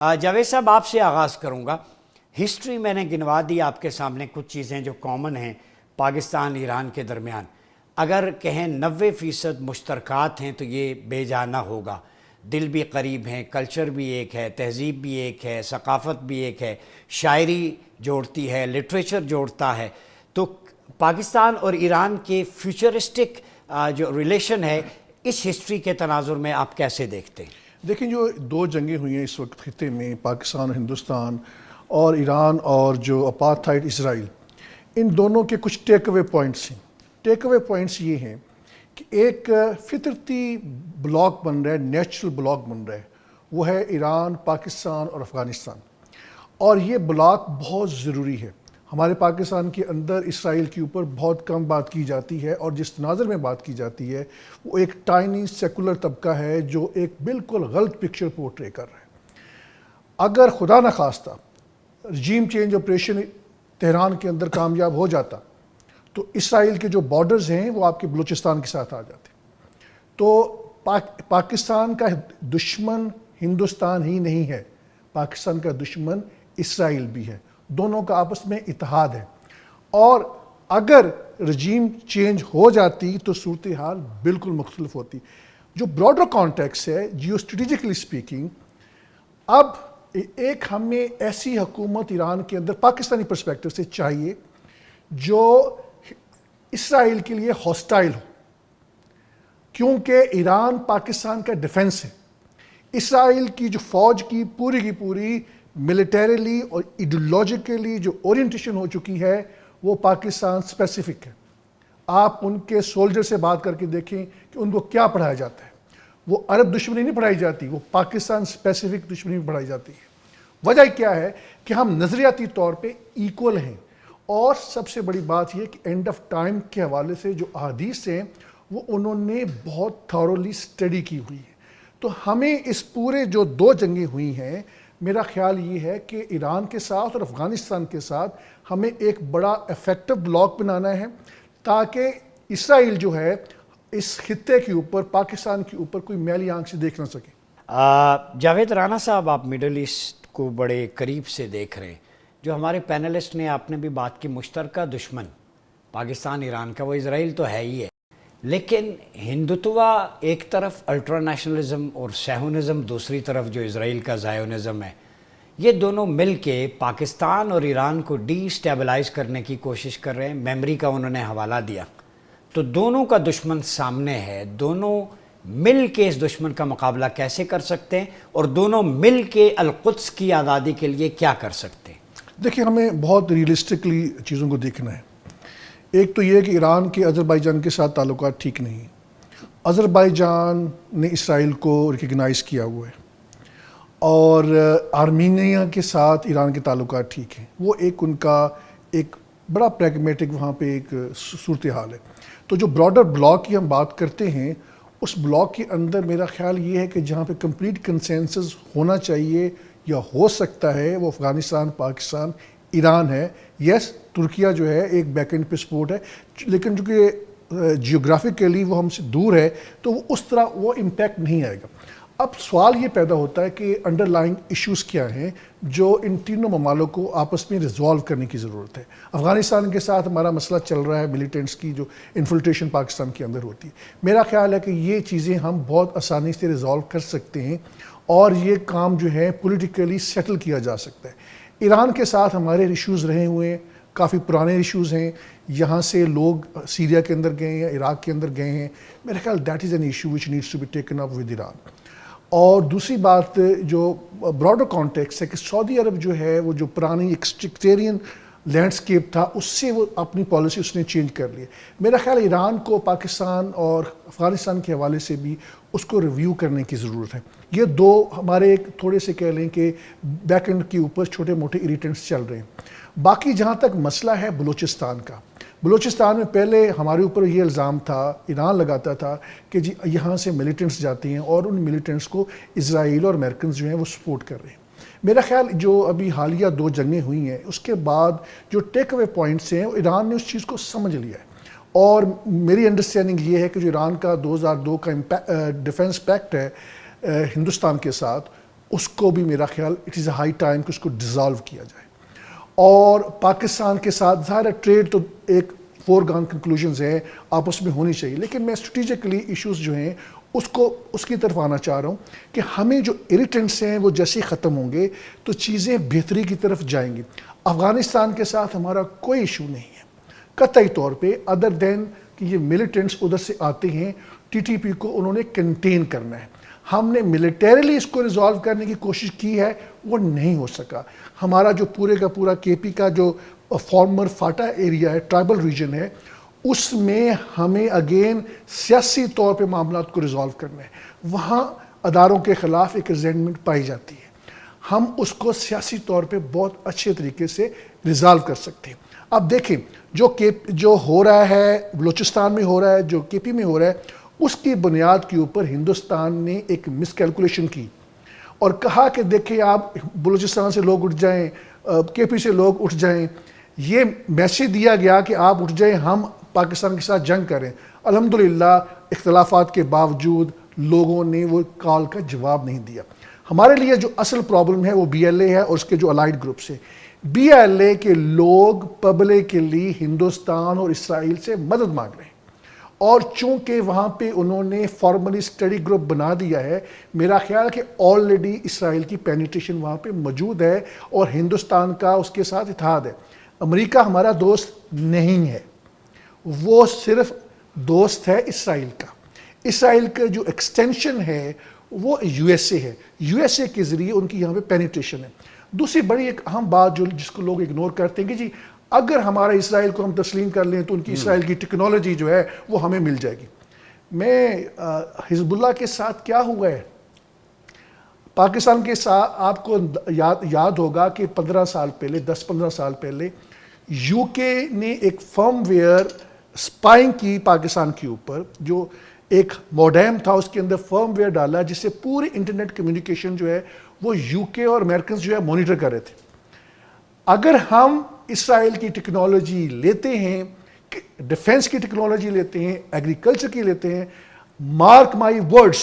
جاوید صاحب آپ سے آغاز کروں گا. ہسٹری میں نے گنوا دی آپ کے سامنے کچھ چیزیں جو کامن ہیں پاکستان ایران کے درمیان. اگر کہیں 90% مشترکات ہیں تو یہ بے جا نہ ہوگا. دل بھی قریب ہیں، کلچر بھی ایک ہے، تہذیب بھی ایک ہے، ثقافت بھی ایک ہے، شاعری جوڑتی ہے، لٹریچر جوڑتا ہے. تو پاکستان اور ایران کے فیوچرسٹک جو ریلیشن ہے اس ہسٹری کے تناظر میں آپ کیسے دیکھتے ہیں؟ دیکھیں، جو دو جنگیں ہوئی ہیں اس وقت خطے میں، پاکستان اور ہندوستان اور ایران اور جو اپارتھائڈ اسرائیل، ان دونوں کے کچھ ٹیک اوے پوائنٹس ہیں. ٹیک اوے پوائنٹس یہ ہیں کہ ایک فطرتی بلاک بن رہا ہے، نیچرل بلاک بن رہا ہے، وہ ہے ایران، پاکستان اور افغانستان. اور یہ بلاک بہت ضروری ہے. ہمارے پاکستان کے اندر اسرائیل کے اوپر بہت کم بات کی جاتی ہے، اور جس تناظر میں بات کی جاتی ہے وہ ایک ٹائنی سیکولر طبقہ ہے جو ایک بالکل غلط پکچر پورٹرے کر رہا ہے. اگر خدا نخواستہ رجیم چینج آپریشن تہران کے اندر کامیاب ہو جاتا تو اسرائیل کے جو بارڈرز ہیں وہ آپ کے بلوچستان کے ساتھ آ جاتے. تو پاکستان کا دشمن ہندوستان ہی نہیں ہے، پاکستان کا دشمن اسرائیل بھی ہے. دونوں کا آپس میں اتحاد ہے، اور اگر رجیم چینج ہو جاتی تو صورتحال بالکل مختلف ہوتی. جو براڈر کانٹیکس ہے جیو اسٹریٹجکلی اسپیکنگ، اب ایک ہمیں ایسی حکومت ایران کے اندر پاکستانی پرسپیکٹو سے چاہیے جو اسرائیل کے لیے ہاسٹائل ہو، کیونکہ ایران پاکستان کا ڈیفنس ہے. اسرائیل کی جو فوج کی پوری ملیٹریلی اور ایڈیولوجیکلی جو اورینٹیشن ہو چکی ہے وہ پاکستان اسپیسیفک ہے. آپ ان کے سولجر سے بات کر کے دیکھیں کہ ان کو کیا پڑھایا جاتا ہے. وہ عرب دشمنی نہیں پڑھائی جاتی، وہ پاکستان اسپیسیفک دشمنی پڑھائی جاتی ہے. وجہ کیا ہے کہ ہم نظریاتی طور پہ ایکول ہیں، اور سب سے بڑی بات یہ کہ اینڈ آف ٹائم کے حوالے سے جو احادیث ہیں وہ انہوں نے بہت تھورولی اسٹڈی کی ہوئی ہے. تو ہمیں اس پورے جو دو جنگیں ہوئی ہیں، میرا خیال یہ ہے کہ ایران کے ساتھ اور افغانستان کے ساتھ ہمیں ایک بڑا افیکٹو بلاک بنانا ہے، تاکہ اسرائیل جو ہے اس خطے کے اوپر، پاکستان کے اوپر کوئی میلی آنکھ سے دیکھ نہ سکے. جاوید رانا صاحب، آپ مڈل ایسٹ کو بڑے قریب سے دیکھ رہے ہیں. جو ہمارے پینلسٹ نے آپ نے بھی بات کی، مشترکہ دشمن پاکستان ایران کا وہ اسرائیل تو ہے ہی ہے، لیکن ہندوتوا ایک طرف، الٹرا نیشنلزم اور سیہونزم دوسری طرف جو اسرائیل کا زائونزم ہے، یہ دونوں مل کے پاکستان اور ایران کو ڈی اسٹیبلائز کرنے کی کوشش کر رہے ہیں. میموری کا انہوں نے حوالہ دیا. تو دونوں کا دشمن سامنے ہے، دونوں مل کے اس دشمن کا مقابلہ کیسے کر سکتے ہیں، اور دونوں مل کے القدس کی آزادی کے لیے کیا کر سکتے ہیں؟ دیکھیں، ہمیں بہت ریئلسٹکلی چیزوں کو دیکھنا ہے. ایک تو یہ کہ ایران کے آذربائیجان کے ساتھ تعلقات ٹھیک نہیں. آذربائیجان نے اسرائیل کو ریکگنائز کیا ہوا ہے، اور آرمینیا کے ساتھ ایران کے تعلقات ٹھیک ہیں. وہ ایک ان کا ایک بڑا پریگمیٹک وہاں پہ ایک صورتحال ہے. تو جو براڈر بلاک کی ہم بات کرتے ہیں، اس بلاک کے اندر میرا خیال یہ ہے کہ جہاں پہ کمپلیٹ کنسنسس ہونا چاہیے یا ہو سکتا ہے وہ افغانستان، پاکستان، ایران ہے. یس، ترکیہ جو ہے ایک بیک اینڈ پہ سپورٹ ہے، لیکن چونکہ جیوگرافیکلی وہ ہم سے دور ہے تو وہ اس طرح وہ امپیکٹ نہیں آئے گا. اب سوال یہ پیدا ہوتا ہے کہ انڈر لائنگ ایشوز کیا ہیں جو ان تینوں ممالک کو آپس میں ریزالو کرنے کی ضرورت ہے. افغانستان کے ساتھ ہمارا مسئلہ چل رہا ہے ملیٹنٹس کی جو انفلٹریشن پاکستان کے اندر ہوتی ہے. میرا خیال ہے کہ یہ چیزیں ہم بہت آسانی سے ریزالو کر سکتے ہیں، اور یہ کام جو ہے پولیٹیکلی سیٹل کیا جا سکتا ہے. ایران کے ساتھ ہمارے ایشوز رہے ہوئے ہیں، کافی پرانے ایشوز ہیں. یہاں سے لوگ سیریا کے اندر گئے ہیں، عراق کے اندر گئے ہیں. میرا خیال that is an issue which needs to be taken up with Iran. اور دوسری بات جو براڈر کانٹیکس ہے کہ سعودی عرب جو ہے وہ جو پرانی ایک سیکٹیرین لینڈسکیپ تھا اس سے وہ اپنی پالیسی اس نے چینج کر لی. میرا خیال ایران کو پاکستان اور افغانستان کے حوالے سے بھی اس کو ریویو کرنے کی ضرورت ہے. یہ دو ہمارے ایک تھوڑے سے کہہ لیں کہ بیک اینڈ کے اوپر چھوٹے موٹے اریٹنٹس چل رہے ہیں. باقی جہاں تک مسئلہ ہے بلوچستان کا، بلوچستان میں پہلے ہمارے اوپر یہ الزام تھا، ایران لگاتا تھا کہ جی یہاں سے ملیٹنٹس جاتے ہیں اور ان ملیٹنٹس کو اسرائیل اور امریکنز جو ہیں وہ سپورٹ کر رہے ہیں. میرا خیال جو ابھی حالیہ دو جنگیں ہوئی ہیں اس کے بعد جو ٹیک اوے پوائنٹس ہیں ایران نے اس چیز کو سمجھ لیا ہے. اور میری انڈرسٹینڈنگ یہ ہے کہ جو ایران کا 2002 کا ڈیفنس پیکٹ ہے ہندوستان کے ساتھ، اس کو بھی میرا خیال it is a high time کہ اس کو ڈیزالو کیا جائے. اور پاکستان کے ساتھ ظاہر ٹریڈ تو ایک فور گان کنکلوژنز ہے آپس میں ہونی چاہیے, لیکن میں اسٹریٹجکلی ایشوز جو ہیں اس کی طرف آنا چاہ رہا ہوں کہ ہمیں جو اریٹنٹس ہیں وہ جیسے ہی ختم ہوں گے تو چیزیں بہتری کی طرف جائیں گی. افغانستان کے ساتھ ہمارا کوئی ایشو نہیں ہے قطعی طور پہ, ادر دین کہ یہ ملیٹنٹس ادھر سے آتے ہیں, ٹی ٹی پی کو انہوں نے کنٹین کرنا ہے. ہم نے ملیٹریلی اس کو ریزالو کرنے کی کوشش کی ہے, وہ نہیں ہو سکا. ہمارا جو پورے کا پورا کے پی کا جو فارمر فاٹا ایریا ہے, ٹرائبل ریجن ہے, اس میں ہمیں اگین سیاسی طور پہ معاملات کو ریزالو کرنا ہے. وہاں اداروں کے خلاف ایک ریزنٹمنٹ پائی جاتی ہے, ہم اس کو سیاسی طور پہ بہت اچھے طریقے سے ریزالو کر سکتے ہیں. اب دیکھیں جو ہو رہا ہے بلوچستان میں ہو رہا ہے, جو کے پی میں ہو رہا ہے, اس کی بنیاد کے اوپر ہندوستان نے ایک مس کیلکولیشن کی اور کہا کہ دیکھیں آپ بلوچستان سے لوگ اٹھ جائیں, کے پی سے لوگ اٹھ جائیں, یہ میسیج دیا گیا کہ آپ اٹھ جائیں, ہم پاکستان کے ساتھ جنگ کریں. الحمدللہ اختلافات کے باوجود لوگوں نے وہ کال کا جواب نہیں دیا. ہمارے لیے جو اصل پرابلم ہے وہ بی ایل اے ہے اور اس کے جو الائیڈ گروپس ہیں. بی ایل اے کے لوگ پبلکلی ہندوستان اور اسرائیل سے مدد مانگ رہے ہیں, اور چونکہ وہاں پہ انہوں نے فارملی اسٹڈی گروپ بنا دیا ہے, میرا خیال ہے کہ آلریڈی اسرائیل کی پینیٹریشن وہاں پہ موجود ہے اور ہندوستان کا اس کے ساتھ اتحاد ہے. امریکہ ہمارا دوست نہیں ہے, وہ صرف دوست ہے اسرائیل کا. اسرائیل کا جو ایکسٹینشن ہے وہ یو ایس اے ہے, یو ایس اے کے ذریعے ان کی یہاں پہ پینیٹریشن ہے. دوسری بڑی ایک اہم بات جس کو لوگ اگنور کرتے ہیں کہ جی اگر ہمارا اسرائیل کو ہم تسلیم کر لیں تو ان کی اسرائیل کی ٹیکنالوجی جو ہے وہ ہمیں مل جائے گی. میں حزب اللہ کے ساتھ کیا ہوا ہے, پاکستان کے ساتھ آپ کو یاد ہوگا کہ 15 سال پہلے 10-15 سال پہلے یو کے نے ایک فرم ویئر اسپائنگ کی پاکستان کے اوپر, جو ایک موڈیم تھا اس کے اندر فرم ویئر ڈالا جس سے پوری انٹرنیٹ کمیونیکیشن جو ہے وہ یو کے اور امریکنز جو ہے مانیٹر کر رہے تھے. اگر ہم اسرائیل کی ٹیکنالوجی لیتے ہیں, ڈیفنس کی ٹیکنالوجی لیتے ہیں, ایگریکلچر کی لیتے ہیں, مارک مائی ورڈز,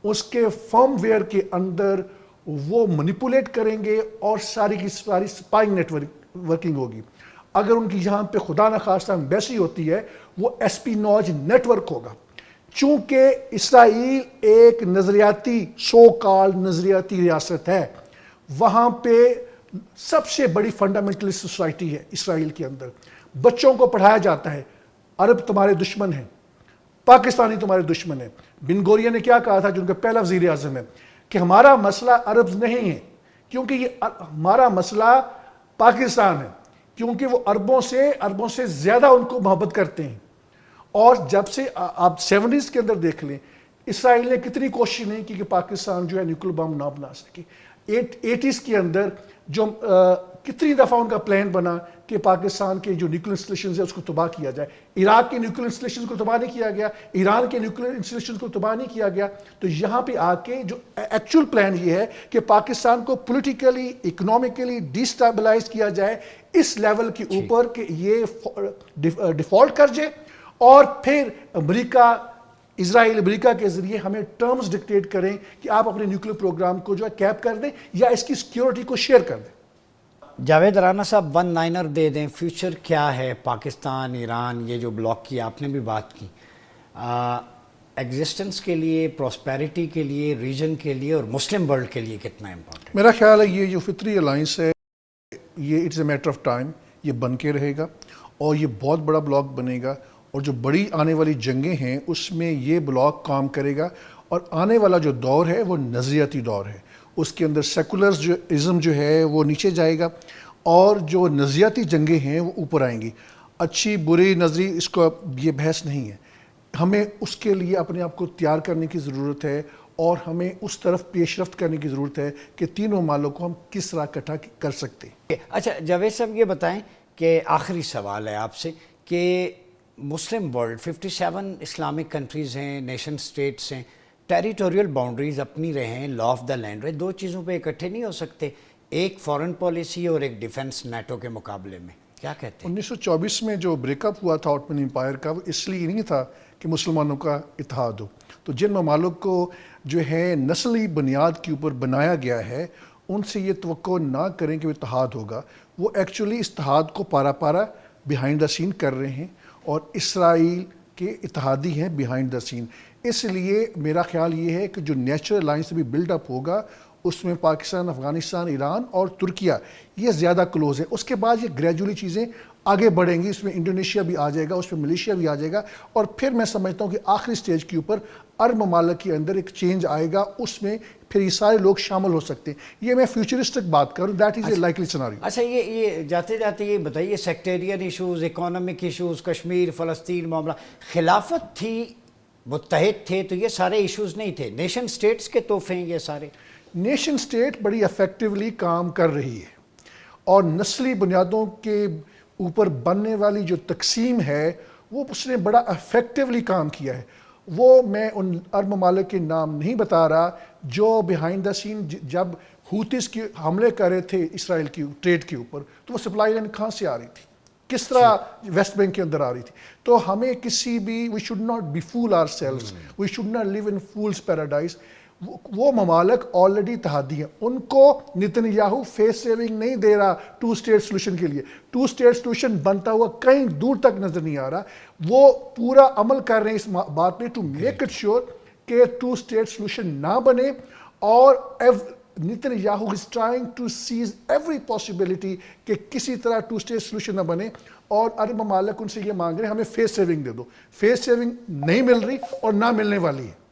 اس کے فرم ویئر کے اندر وہ مینیپولیٹ کریں گے اور ساری کی ساری اسپائنگ نیٹ ورکنگ ہوگی. اگر ان کی یہاں پہ خدا نخواستہ ایمبیسی ہوتی ہے وہ ایسپیناج نیٹ ورک ہوگا. چونکہ اسرائیل ایک نظریاتی سو کال نظریاتی ریاست ہے, وہاں پہ سب سے بڑی فنڈامنٹلسٹ سوسائٹی ہے اسرائیل کے اندر. بچوں کو پڑھایا جاتا ہے عرب تمہارے دشمن ہیں, پاکستانی تمہارے دشمن ہیں. بن گورین نے کیا کہا تھا, جو ان کا پہلا وزیر اعظم ہے, کہ ہمارا مسئلہ عرب نہیں ہے کیونکہ یہ ہمارا مسئلہ پاکستان ہے, کیونکہ وہ عربوں سے زیادہ ان کو محبت کرتے ہیں. اور جب سے آپ 70s کے اندر دیکھ لیں اسرائیل نے کتنی کوشش نہیں کی کہ پاکستان جو ہے نیوکلیر بم نہ بنا سکے. 80s کے اندر جو کتنی دفعہ ان کا پلان بنا کہ پاکستان کے جو نیوکلیر انسٹالیشنز ہیں اس کو تباہ کیا جائے. عراق کے نیوکلیر انسٹالیشنز کو تباہ نہیں کیا گیا, ایران کے نیوکلیر انسٹالیشنز کو تباہ نہیں کیا گیا. تو یہاں پہ آ کے جو ایکچوئل پلان یہ ہے کہ پاکستان کو پولیٹیکلی اکنامکلی ڈیسٹیبلائز کیا جائے اس لیول کے اوپر کہ یہ ڈیفالٹ کر جائے, اور پھر اسرائیل امریکہ کے ذریعے ہمیں ٹرمز ڈکٹیٹ کریں کہ آپ اپنے نیوکلیر پروگرام کو جو ہے کیپ کر دیں یا اس کی سیکیورٹی کو شیئر کر دیں. جاوید رانا صاحب, ون لائنر دے دیں, فیوچر کیا ہے پاکستان ایران یہ جو بلاک کی آپ نے بھی بات کی, ایگزسٹنس کے لیے, پراسپیرٹی کے لیے, ریجن کے لیے اور مسلم ورلڈ کے لیے کتنا امپورٹنٹ؟ میرا خیال ہے یہ جو فطری الائنس ہے یہ it's a matter of time, یہ بن کے رہے گا اور یہ بہت بڑا بلاک بنے گا, اور جو بڑی آنے والی جنگیں ہیں اس میں یہ بلاک کام کرے گا. اور آنے والا جو دور ہے وہ نظریاتی دور ہے, اس کے اندر سیکولرز جو ازم جو ہے وہ نیچے جائے گا اور جو نظریاتی جنگیں ہیں وہ اوپر آئیں گی. اچھی بری نظری اس کو یہ بحث نہیں ہے, ہمیں اس کے لیے اپنے آپ کو تیار کرنے کی ضرورت ہے اور ہمیں اس طرف پیش رفت کرنے کی ضرورت ہے کہ تینوں مالوں کو ہم کس طرح اکٹھا کر سکتے ہیں. اچھا جاوید صاحب یہ بتائیں کہ آخری سوال ہے آپ سے کہ مسلم ورلڈ 57 اسلامک کنٹریز ہیں, نیشن سٹیٹس ہیں, ٹیریٹوریل باؤنڈریز اپنی رہیں, لا آف دا لینڈ رہے, دو چیزوں پہ اکٹھے نہیں ہو سکتے, ایک فارن پالیسی اور ایک ڈیفنس نیٹو کے مقابلے میں, کیا کہتے ہیں؟ 1924 میں جو بریک اپ ہوا تھا آٹمن امپائر کا, وہ اس لیے نہیں تھا کہ مسلمانوں کا اتحاد ہو. تو جن ممالک کو جو ہے نسلی بنیاد کے اوپر بنایا گیا ہے ان سے یہ توقع نہ کریں کہ وہ اتحاد ہوگا. وہ ایکچولی اس اتحاد کو پارا پارا بیہائنڈ دا سین کر رہے ہیں اور اسرائیل کے اتحادی ہیں بیہائنڈ دا سین. اس لیے میرا خیال یہ ہے کہ جو نیچرل الائنس بھی بلڈ اپ ہوگا اس میں پاکستان، افغانستان، ایران اور ترکیہ یہ زیادہ کلوز ہے. اس کے بعد یہ گریجولی چیزیں آگے بڑھیں گی. اس میں انڈونیشیا بھی آ جائے گا، اس میں ملیشیا بھی آ جائے گا اور پھر میں سمجھتا ہوں کہ آخری سٹیج کے اوپر عرب ممالک کے اندر ایک چینج آئے گا. اس میں پھر یہ سارے لوگ شامل ہو سکتے ہیں. یہ میں فیوچرسٹک بات کروں، that is a likely scenario. اچھا یہ جاتے جاتے یہ بتائیے، sectarian issues, economic issues, Kashmir, فلسطین معاملہ، خلافت تھی، متحد تھے، تو یہ سارے ایشوز نہیں تھے. نیشن سٹیٹس کے تحفے ہیں یہ سارے. نیشن سٹیٹ بڑی افیکٹولی کام کر رہی ہے اور نسلی بنیادوں کے اوپر بننے والی جو تقسیم ہے وہ اس نے بڑا افیکٹولی کام کیا ہے. وہ میں ان عرب ممالک کے نام نہیں بتا رہا جو بیہائنڈ دا سین جب ہوتیز کی حملے کر رہے تھے اسرائیل کی ٹریڈ کے اوپر تو وہ سپلائی لائن کہاں سے آ رہی تھی، کس طرح ویسٹ بینک کے اندر آ رہی تھی. تو ہمیں کسی بھی we should not be fool ourselves, we should not live in fool's paradise. وہ ممالک آلریڈی اتحادی ہیں، ان کو نتن یاہو فیس سیونگ نہیں دے رہا ٹو اسٹیٹ سلوشن کے لیے. ٹو اسٹیٹ سلوشن بنتا ہوا کہیں دور تک نظر نہیں آ رہا. وہ پورا عمل کر رہے ہیں اس بات پہ to make it sure that two state solution نہ بنے. اور Netanyahu is trying to seize every possibility کہ کسی طرح ٹو اسٹیٹ سلوشن نہ بنے. اور عرب ممالک ان سے یہ مانگ رہے ہیں ہمیں فیس سیونگ دے دو. فیس سیونگ نہیں مل رہی اور نہ ملنے والی ہے.